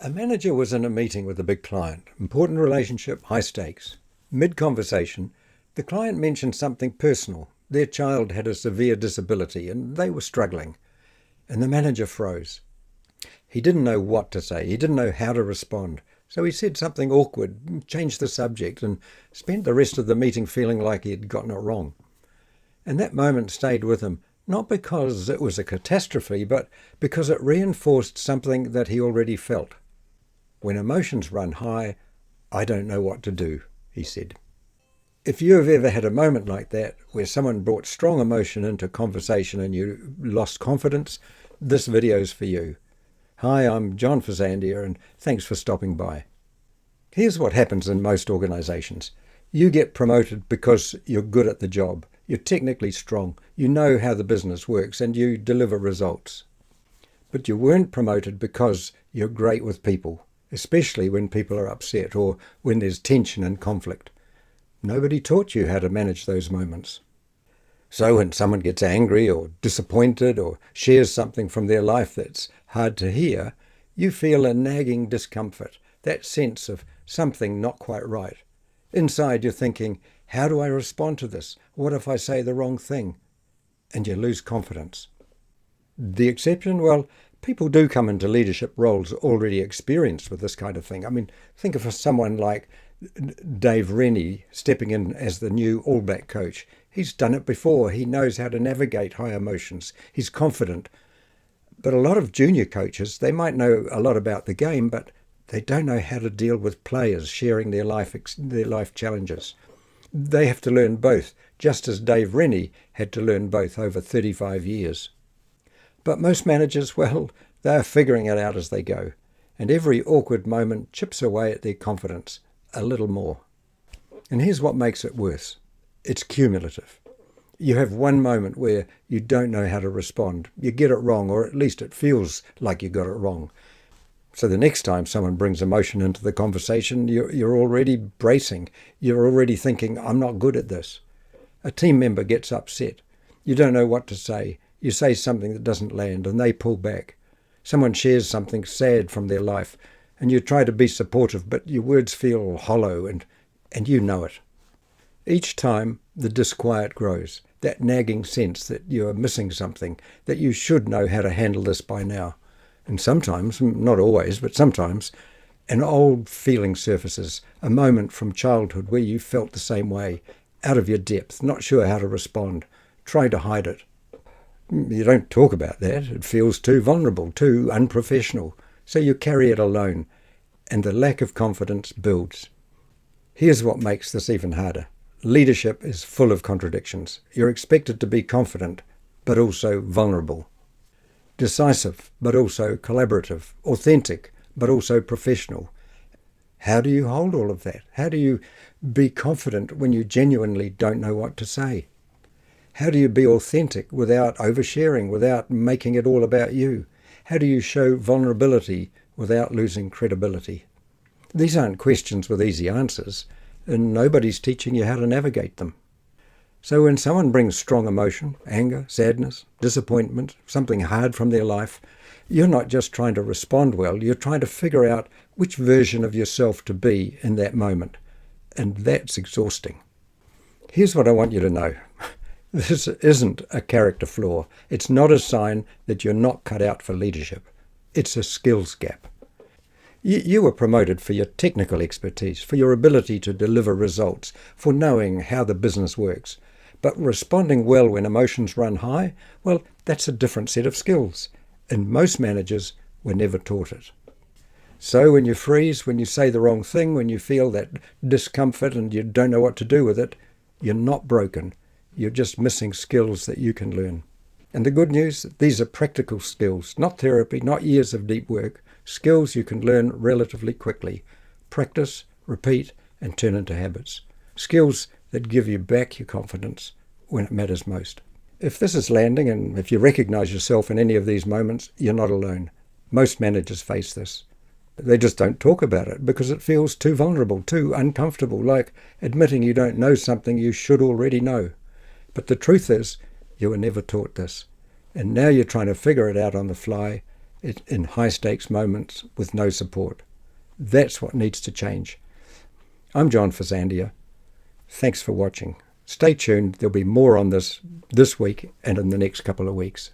A manager was in a meeting with a big client. Important relationship, high stakes. Mid-conversation, the client mentioned something personal. Their child had a severe disability and they were struggling. And the manager froze. He didn't know what to say. He didn't know how to respond. So he said something awkward, changed the subject, and spent the rest of the meeting feeling like he had gotten it wrong. And that moment stayed with him, not because it was a catastrophe, but because it reinforced something that he already felt. When emotions run high, I don't know what to do, he said. If you have ever had a moment like that, where someone brought strong emotion into conversation and you lost confidence, this video's for you. Hi, I'm John Fazandia, and thanks for stopping by. Here's what happens in most organisations. You get promoted because you're good at the job. You're technically strong. You know how the business works and you deliver results. But you weren't promoted because you're great with people, especially when people are upset or when there's tension and conflict. Nobody taught you how to manage those moments. So when someone gets angry or disappointed or shares something from their life that's hard to hear, you feel a nagging discomfort, that sense of something not quite right. Inside you're thinking, how do I respond to this? What if I say the wrong thing? And you lose confidence. The exception? Well, people do come into leadership roles already experienced with this kind of thing. I mean, think of someone like Dave Rennie stepping in as the new All Black coach. He's done it before. He knows how to navigate high emotions. He's confident. But a lot of junior coaches, they might know a lot about the game, but they don't know how to deal with players sharing their life challenges. They have to learn both, just as Dave Rennie had to learn both over 35 years. But most managers, well, they're figuring it out as they go. And every awkward moment chips away at their confidence a little more. And here's what makes it worse. It's cumulative. You have one moment where you don't know how to respond. You get it wrong, or at least it feels like you got it wrong. So the next time someone brings emotion into the conversation, you're already bracing. You're already thinking, I'm not good at this. A team member gets upset. You don't know what to say. You say something that doesn't land and they pull back. Someone shares something sad from their life and you try to be supportive, but your words feel hollow and you know it. Each time the disquiet grows, that nagging sense that you are missing something, that you should know how to handle this by now. And sometimes, not always, but sometimes, an old feeling surfaces, a moment from childhood where you felt the same way, out of your depth, not sure how to respond, try to hide it. You don't talk about that. It feels too vulnerable, too unprofessional. So you carry it alone, and the lack of confidence builds. Here's what makes this even harder. Leadership is full of contradictions. You're expected to be confident, but also vulnerable. Decisive, but also collaborative. Authentic, but also professional. How do you hold all of that? How do you be confident when you genuinely don't know what to say? How do you be authentic without oversharing, without making it all about you? How do you show vulnerability without losing credibility? These aren't questions with easy answers, and nobody's teaching you how to navigate them. So when someone brings strong emotion, anger, sadness, disappointment, something hard from their life, you're not just trying to respond well, you're trying to figure out which version of yourself to be in that moment. And that's exhausting. Here's what I want you to know. This isn't a character flaw. It's not a sign that you're not cut out for leadership. It's a skills gap. You were promoted for your technical expertise, for your ability to deliver results, for knowing how the business works. But responding well when emotions run high, well, that's a different set of skills. And most managers were never taught it. So when you freeze, when you say the wrong thing, when you feel that discomfort and you don't know what to do with it, you're not broken. You're just missing skills that you can learn. And the good news, these are practical skills, not therapy, not years of deep work, skills you can learn relatively quickly. Practice, repeat, and turn into habits. Skills that give you back your confidence when it matters most. If this is landing, and if you recognize yourself in any of these moments, you're not alone. Most managers face this. They just don't talk about it because it feels too vulnerable, too uncomfortable, like admitting you don't know something you should already know. But the truth is, you were never taught this. And now you're trying to figure it out on the fly, in high-stakes moments with no support. That's what needs to change. I'm John Fazandia. Thanks for watching. Stay tuned. There'll be more on this week and in the next couple of weeks.